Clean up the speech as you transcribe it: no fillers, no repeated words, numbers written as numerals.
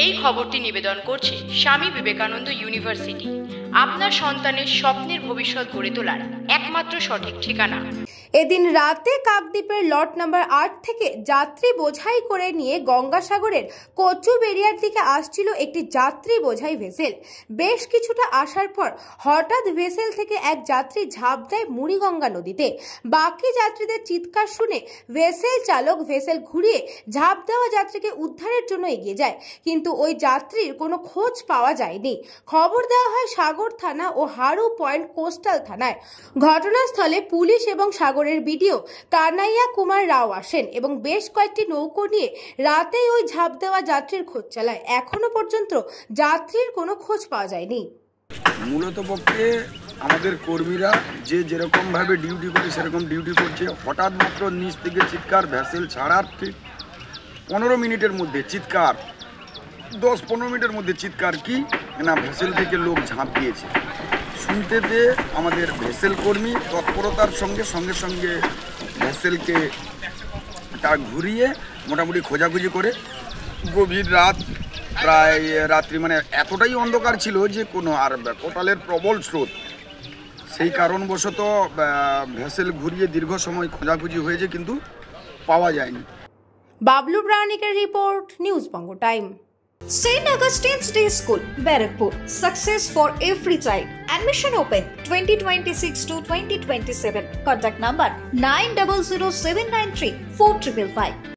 এই খবরটি নিবেদন করছে স্বামী বিবেকানন্দ ইউনিভার্সিটি, আপনার সন্তানের স্বপ্নের ভবিষ্যৎ গড়ে তোলার একমাত্র সঠিক ঠিকানা। এদিন রাতে কাকদ্বীপের লট নাম্বার ৮ থেকে যাত্রী বোঝাই করে নিয়ে গঙ্গাসাগরের কচুবেড়িয়ার দিকে আসছিল একটি যাত্রী বোঝাই ভেসেল। বেশ কিছুটা আসার পর হঠাৎ ভেসেল থেকে এক যাত্রী ঝাঁপ দেয় মুড়িগঙ্গা নদীতে। বাকি যাত্রীদের চিৎকার শুনে ভেসেল চালক ভেসেল ঘুরিয়ে ঝাঁপ দেওয়া যাত্রীকে উদ্ধারের জন্য এগিয়ে যায়, কিন্তু ওই যাত্রীর কোনো খোঁজ পাওয়া যায়নি। খবর দেওয়া হয় সাগর থানা ও হারু পয়েন্ট কোস্টাল থানায়। ঘটনাস্থলে পুলিশ এবং সাগরের বিডিও কানাইয়া কুমার রাও আসেন এবং বেশ কয়েকটি নৌকো নিয়ে রাতেই ওই ঝাঁপ দেওয়া যাত্রীর খোঁজ চালায়। এখনো পর্যন্ত যাত্রীর কোনো খোঁজ পাওয়া যায়নি। মূলত পক্ষে আমাদের কর্মীরা যে যেরকম ভাবে ডিউটি করে সেরকম ডিউটি করছে। হঠাৎ মাত্র নিচ থেকে চিৎকার, ভ্যাসেল ছাড়ার ঠিক 15 মিনিটের মধ্যে চিৎকার, 10-15 মিনিটের মধ্যে চিৎকার কি না ভ্যাসেল থেকে লোক ঝাঁপ দিয়েছে। শুনতে পেয়ে আমাদের ভ্যাসেল কর্মী তৎপরতার সঙ্গে সঙ্গে ভ্যাসেলকে তার ঘুরিয়ে মোটামুটি খোঁজাখুঁজি করে গভীর রাত, প্রায় রাত্রি মানে এতটাই অন্ধকার ছিল যে কোনো আর কোটালের প্রবল স্রোত, সেই কারণবশত ভ্যাসেল ঘুরিয়ে দীর্ঘ সময় খোঁজাখুঁজি হয়েছে কিন্তু পাওয়া যায়নি। Bablu প্রাণিকের report, news Banga time. St. Augustine's Day School, Barakpur. Success for every child. Admission open 2026 to 2027. Contact number 900793 4555.